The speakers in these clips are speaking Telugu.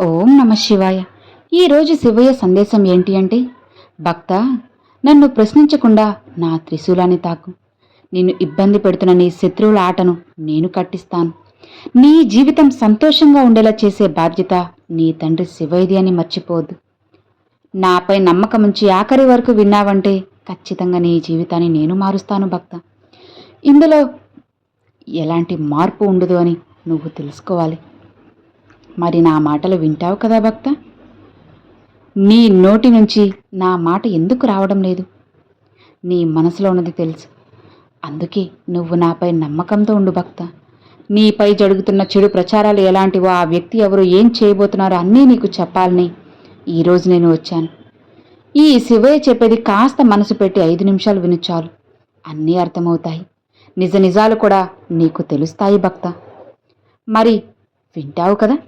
ఓం నమ శివాయ. ఈరోజు శివయ్య సందేశం ఏంటి అంటే, భక్త, నన్ను ప్రశ్నించకుండా నా త్రిశూలాన్ని తాకు. నిన్ను ఇబ్బంది పెడుతున్న నీ శత్రువుల ఆటను నేను కట్టిస్తాను. నీ జీవితం సంతోషంగా ఉండేలా చేసే బాధ్యత నీ తండ్రి శివయ్యది అని మర్చిపోవద్దు. నాపై నమ్మకముంచి ఆఖరి వరకు విన్నావంటే ఖచ్చితంగా నీ జీవితాన్ని నేను మారుస్తాను భక్త. ఇందులో ఎలాంటి మార్పు ఉండదు అని నువ్వు తెలుసుకోవాలి. మరి నా మాటలు వింటావు కదా భక్త? నీ నోటి నుంచి నా మాట ఎందుకు రావడం లేదు? నీ మనసులో ఉన్నది తెలుసు. అందుకే నువ్వు నాపై నమ్మకంతో ఉండు భక్త. నీపై జరుగుతున్న చెడు ప్రచారాలు ఎలాంటివో, ఆ వ్యక్తి ఎవరు, ఏం చేయబోతున్నారో అన్నీ నీకు చెప్పాలని ఈరోజు నేను వచ్చాను. ఈ శివయ్య చెప్పేది కాస్త మనసు పెట్టి 5 నిమిషాలు విను చాలు. అన్నీ అర్థమవుతాయి. నిజ నిజాలు కూడా నీకు తెలుస్తాయి భక్త. మరి వింటావు కదా?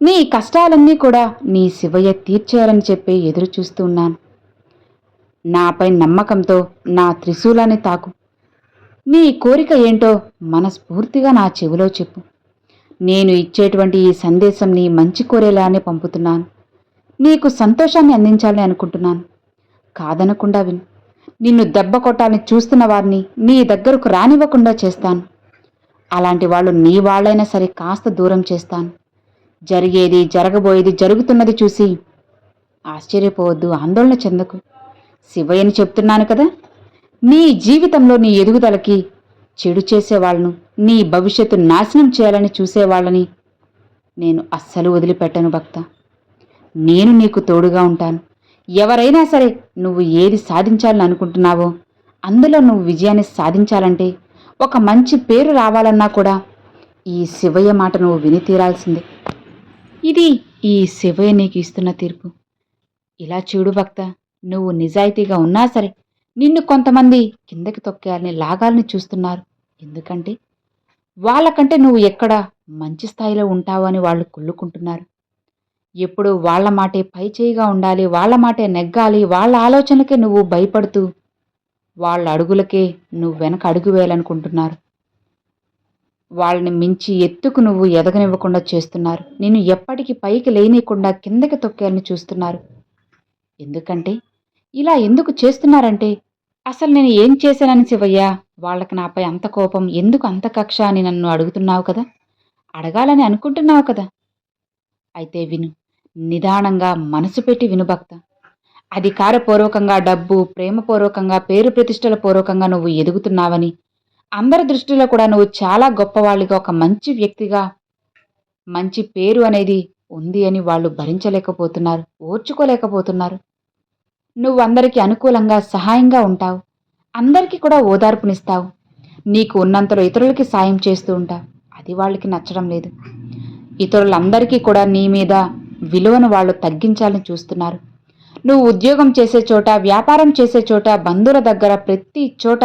నీ కష్టాలన్నీ కూడా నీ శివయ్య తీర్చేయాలని చెప్పి ఎదురు చూస్తూ ఉన్నాను. నాపై నమ్మకంతో నా త్రిశూలాన్ని తాకు. నీ కోరిక ఏంటో మనస్ఫూర్తిగా నా చెవిలో చెప్పు. నేను ఇచ్చేటువంటి ఈ సందేశం నీ మంచి కోరేలానే పంపుతున్నాను. నీకు సంతోషాన్ని అందించాలని అనుకుంటున్నాను. కాదనకుండా విను. నిన్ను దెబ్బ కొట్టాలని చూస్తున్న వారిని నీ దగ్గరకు రానివ్వకుండా చేస్తాను. అలాంటి వాళ్ళు నీ వాళ్ళైనా సరే కాస్త దూరం చేస్తాను. జరిగేది, జరగబోయేది, జరుగుతున్నది చూసి ఆశ్చర్యపోవద్దు, ఆందోళన చెందకు. శివయ్యని చెప్తున్నాను కదా, నీ జీవితంలో నీ ఎదుగుదలకి చెడు చేసేవాళ్లను, నీ భవిష్యత్తు నాశనం చేయాలని చూసేవాళ్ళని నేను అస్సలు వదిలిపెట్టను భక్త. నేను నీకు తోడుగా ఉంటాను. ఎవరైనా సరే నువ్వు ఏది సాధించాలని అనుకుంటున్నావో అందులో నువ్వు విజయాన్ని సాధించాలంటే, ఒక మంచి పేరు రావాలన్నా కూడా ఈ శివయ్య మాట నువ్వు విని తీరాల్సిందే. ఇది ఈ శివయ్య నీకు ఇస్తున్న తీర్పు. ఇలా చూడు భక్త, నువ్వు నిజాయితీగా ఉన్నా సరే నిన్ను కొంతమంది కిందకి తొక్కేయాలని, లాగాలని చూస్తున్నారు. ఎందుకంటే వాళ్ళకంటే నువ్వు ఎక్కడ మంచి స్థాయిలో ఉంటావు అని వాళ్ళు కుళ్ళుకుంటున్నారు. ఎప్పుడు వాళ్ల మాటే పైచేయిగా ఉండాలి, వాళ్ల మాటే నెగ్గాలి, వాళ్ళ ఆలోచనలకే నువ్వు భయపడుతూ వాళ్ళ అడుగులకే నువ్వు వెనక అడుగు వేయాలనుకుంటున్నారు. వాళ్ళని మించి ఎత్తుకు నువ్వు ఎదగనివ్వకుండా చేస్తున్నారు. నిన్ను ఎప్పటికీ పైకి లేనీయకుండా కిందకి తొక్కేయాలని చూస్తున్నారు. ఎందుకంటే ఇలా ఎందుకు చేస్తున్నారంటే, అసలు నేను ఏం చేశానని శివయ్య వాళ్ళకి నాపై అంత కోపం, ఎందుకు అంత కక్ష అని నన్ను అడుగుతున్నావు కదా, అడగాలని అనుకుంటున్నావు కదా. అయితే విను, నిదానంగా మనసు పెట్టి విను భక్త. అధికారపూర్వకంగా, డబ్బు, ప్రేమపూర్వకంగా, పేరు ప్రతిష్టల పూర్వకంగా నువ్వు ఎదుగుతున్నావని, అందరి దృష్టిలో కూడా నువ్వు చాలా గొప్పవాళ్ళిగా, ఒక మంచి వ్యక్తిగా, మంచి పేరు అనేది ఉంది అని వాళ్ళు భరించలేకపోతున్నారు, ఓర్చుకోలేకపోతున్నారు. నువ్వు అందరికీ అనుకూలంగా, సహాయంగా ఉంటావు. అందరికీ కూడా ఓదార్పునిస్తావు. నీకు ఉన్నంతలో ఇతరులకి సాయం చేస్తూ ఉంటావు. అది వాళ్ళకి నచ్చడం లేదు. ఇతరులందరికీ కూడా నీ మీద విలువను వాళ్ళు తగ్గించాలని చూస్తున్నారు. నువ్వు ఉద్యోగం చేసే చోట, వ్యాపారం చేసే చోట, బంధువుల దగ్గర, ప్రతి చోట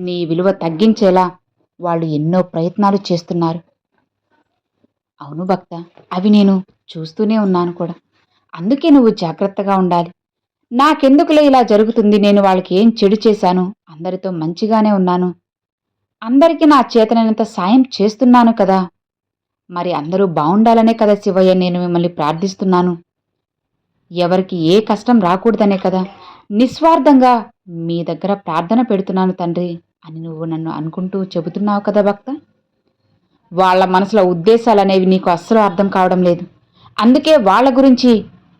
నీ విలువ తగ్గించేలా వాళ్ళు ఎన్నో ప్రయత్నాలు చేస్తున్నారు. అవును భక్త, అవి నేను చూస్తూనే ఉన్నాను కూడా. అందుకే నువ్వు జాగ్రత్తగా ఉండాలి. నాకెందుకులే ఇలా జరుగుతుంది, నేను వాళ్ళకి ఏం చెడు చేశాను, అందరితో మంచిగానే ఉన్నాను, అందరికీ నా చేతనైనంత సాయం చేస్తున్నాను కదా, మరి అందరూ బాగుండాలనే కదా శివయ్య నేను మిమ్మల్ని ప్రార్థిస్తున్నాను. ఎవరికి ఏ కష్టం రాకూడదనే కదా నిస్వార్థంగా మీ దగ్గర ప్రార్థన పెడుతున్నాను తండ్రి అని నువ్వు నన్ను అనుకుంటూ చెబుతున్నావు కదా భక్త. వాళ్ళ మనసులో ఉద్దేశాలనేవి నీకు అస్సలు అర్థం కావడం లేదు. అందుకే వాళ్ళ గురించి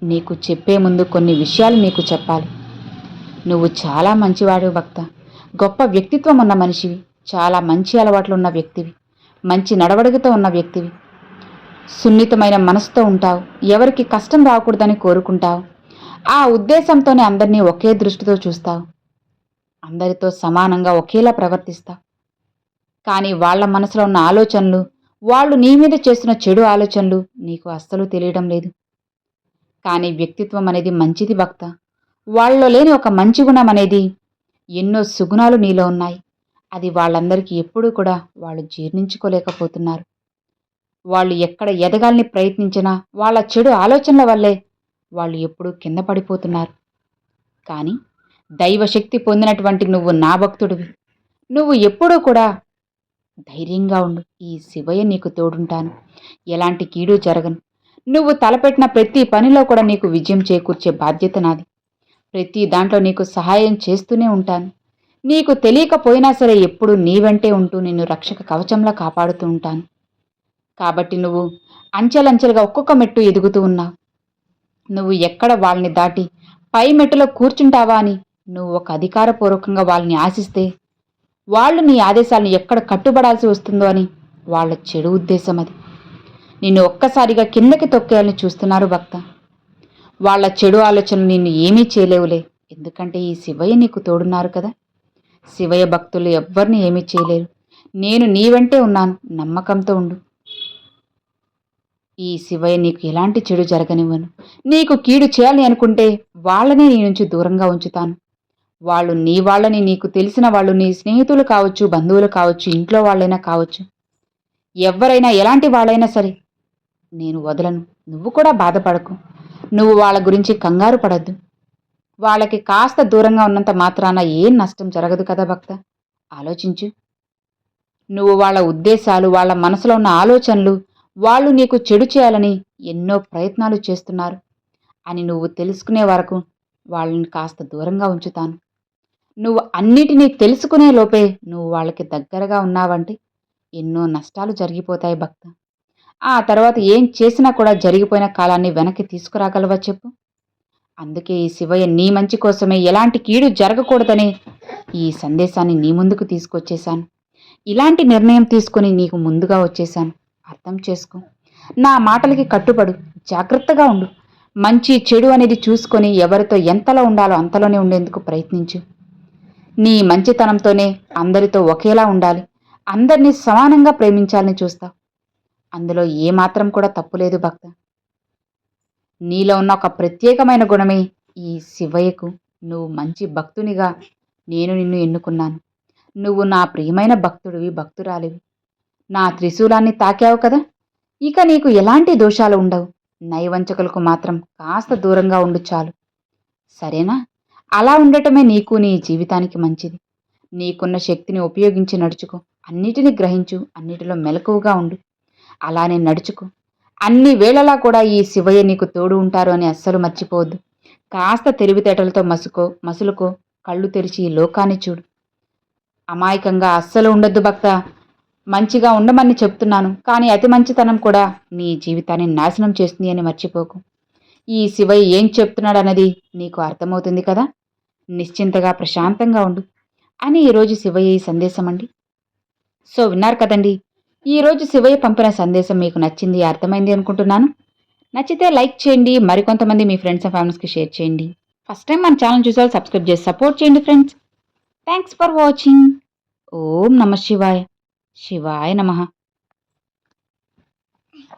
నీకు చెప్పే ముందు కొన్ని విషయాలు నీకు చెప్పాలి. నువ్వు చాలా మంచివాడివి భక్త, గొప్ప వ్యక్తిత్వం ఉన్న మనిషివి, చాలా మంచి అలవాట్లు ఉన్న వ్యక్తివి, మంచి నడవడికతో ఉన్న వ్యక్తివి, సున్నితమైన మనసుతో ఉంటావు, ఎవరికి కష్టం రాకూడదని కోరుకుంటావు. ఆ ఉద్దేశంతోనే అందరినీ ఒకే దృష్టితో చూస్తావు, అందరితో సమానంగా ఒకేలా ప్రవర్తిస్తావు. కానీ వాళ్ళ మనసులో ఉన్న ఆలోచనలు, వాళ్ళు నీ మీద చేస్తున్న చెడు ఆలోచనలు నీకు అస్సలు తెలియడం లేదు. కానీ వ్యక్తిత్వం అనేది మంచిది భక్త. వాళ్ళలో లేని ఒక మంచి గుణం అనేది, ఎన్నో సుగుణాలు నీలో ఉన్నాయి. అది వాళ్ళందరికీ ఎప్పుడూ కూడా వాళ్ళు జీర్ణించుకోలేకపోతున్నారు. వాళ్ళు ఎక్కడ ఎదగాలని ప్రయత్నించినా వాళ్ళ చెడు ఆలోచనల వల్లే వాళ్ళు ఎప్పుడూ కింద పడిపోతున్నారు. కానీ దైవశక్తి పొందినటువంటి నువ్వు నా భక్తుడివి. నువ్వు ఎప్పుడూ కూడా ధైర్యంగా ఉండు. ఈ శివయ్య నీకు తోడుంటాను. ఎలాంటి కీడు జరగను. నువ్వు తలపెట్టిన ప్రతి పనిలో కూడా నీకు విజయం చేకూర్చే బాధ్యత నాది. ప్రతి దాంట్లో నీకు సహాయం చేస్తూనే ఉంటాను. నీకు తెలియకపోయినా సరే ఎప్పుడూ నీ వెంటే ఉంటూ నిన్ను రక్షక కవచంలా కాపాడుతూ ఉంటాను. కాబట్టి నువ్వు అంచెలంచెలుగా ఒక్కొక్క మెట్టు ఎదుగుతూ ఉన్నావు. నువ్వు ఎక్కడ వాళ్ళని దాటి పై మెట్టులో కూర్చుంటావా అని నువ్వు ఒక అధికారపూర్వకంగా వాళ్ళని ఆశిస్తే, వాళ్ళు నీ ఆదేశాలను ఎక్కడ కట్టుబడాల్సి వస్తుందో అని వాళ్ళ చెడు ఉద్దేశం అది. నిన్ను ఒక్కసారిగా కిందకి తొక్కేయాలని చూస్తున్నారు భక్త. వాళ్ళ చెడు ఆలోచనలు నిన్ను ఏమీ చేయలేవులే. ఎందుకంటే ఈ శివయ్య నీకు తోడున్నారు కదా. శివయ్య భక్తులు ఎవ్వరిని ఏమీ చేయలేరు. నేను నీ వెంటే ఉన్నాను, నమ్మకంతో ఉండు. ఈ శివయ్య నీకు ఎలాంటి చెడు జరగనివ్వను. నీకు కీడు చేయాలి అనుకుంటే వాళ్ళనే నీ నుంచి దూరంగా ఉంచుతాను. వాళ్ళు నీ వాళ్ళని, నీకు తెలిసిన వాళ్ళు, నీ స్నేహితులు కావచ్చు, బంధువులు కావచ్చు, ఇంట్లో వాళ్ళైనా కావచ్చు, ఎవరైనా ఎలాంటి వాళ్ళైనా సరే నేను వదలను. నువ్వు కూడా బాధపడకు. నువ్వు వాళ్ళ గురించి కంగారు పడద్దు. వాళ్ళకి కాస్త దూరంగా ఉన్నంత మాత్రాన ఏం నష్టం జరగదు కదా భక్త. ఆలోచించు. నువ్వు వాళ్ళ ఉద్దేశాలు, వాళ్ళ మనసులో ఉన్న ఆలోచనలు, వాళ్ళు నీకు చెడు చేయాలని ఎన్నో ప్రయత్నాలు చేస్తున్నారు అని నువ్వు తెలుసుకునే వరకు వాళ్ళని కాస్త దూరంగా ఉంచుతాను. నువ్వు అన్నిటినీ తెలుసుకునే లోపే నువ్వు వాళ్ళకి దగ్గరగా ఉన్నావంటే ఎన్నో నష్టాలు జరిగిపోతాయి భక్త. ఆ తర్వాత ఏం చేసినా కూడా జరిగిపోయిన కాలాన్ని వెనక్కి తీసుకురాగలవా చెప్పు. అందుకే ఈ శివయ్య నీ మంచి కోసమే, ఎలాంటి కీడు జరగకూడదనే ఈ సందేశాన్ని నీ ముందుకు తీసుకొచ్చేశాను. ఇలాంటి నిర్ణయం తీసుకుని నీకు ముందుగా వచ్చేశాను. అర్థం చేసుకో. నా మాటలకి కట్టుబడు. జాగ్రత్తగా ఉండు. మంచి చెడు అనేది చూసుకొని ఎవరితో ఎంతలో ఉండాలో అంతలోనే ఉండేందుకు ప్రయత్నించు. నీ మంచితనంతోనే అందరితో ఒకేలా ఉండాలి, అందరినీ సమానంగా ప్రేమించాలని చూస్తావు. అందులో ఏమాత్రం కూడా తప్పులేదు భక్త. నీలో ఉన్న ఒక ప్రత్యేకమైన గుణమే ఈ శివయ్యకు నువ్వు మంచి భక్తునిగా నేను నిన్ను ఎన్నుకున్నాను. నువ్వు నా ప్రియమైన భక్తుడివి, భక్తురాలివి. నా త్రిశూలాన్ని తాకావు కదా. ఇక నీకు ఎలాంటి దోషాలు ఉండవు. నైవంచకులకు మాత్రం కాస్త దూరంగా ఉండు చాలు. సరేనా? అలా ఉండటమే నీకు, నీ జీవితానికి మంచిది. నీకున్న శక్తిని ఉపయోగించి నడుచుకో. అన్నిటినీ గ్రహించు, అన్నిటిలో మెలకువగా ఉండు. అలానే నడుచుకో. అన్ని వేళలా కూడా ఈ శివయ్య నీకు తోడు ఉంటారు అని అస్సలు మర్చిపోవద్దు. కాస్త తెలివితేటలతో మసులుకో. కళ్ళు తెరిచి ఈ లోకాన్ని చూడు. అమాయకంగా అస్సలు ఉండొద్దు భక్త. మంచిగా ఉండమని చెప్తున్నాను, కానీ అతి మంచితనం కూడా నీ జీవితాన్ని నాశనం చేస్తుంది అని మర్చిపోకు. ఈ శివయ్య ఏం చెప్తున్నాడన్నది నీకు అర్థమవుతుంది కదా. నిశ్చింతగా ప్రశాంతంగా ఉండు అని ఈరోజు శివయ్య ఈ సందేశం అండి. సో విన్నారు కదండి. ఈరోజు శివయ్య పంపిన సందేశం మీకు నచ్చింది, అర్థమైంది అనుకుంటున్నాను. నచ్చితే లైక్ చేయండి, మరికొంతమంది మీ ఫ్రెండ్స్ అండ్ ఫ్యామిలీస్కి షేర్ చేయండి. ఫస్ట్ టైం మన ఛానల్ చూసే వాళ్ళు సబ్స్క్రైబ్ చేసి సపోర్ట్ చేయండి ఫ్రెండ్స్. Thanks for watching. ఓం నమ శివాయ. శివాయ నమః.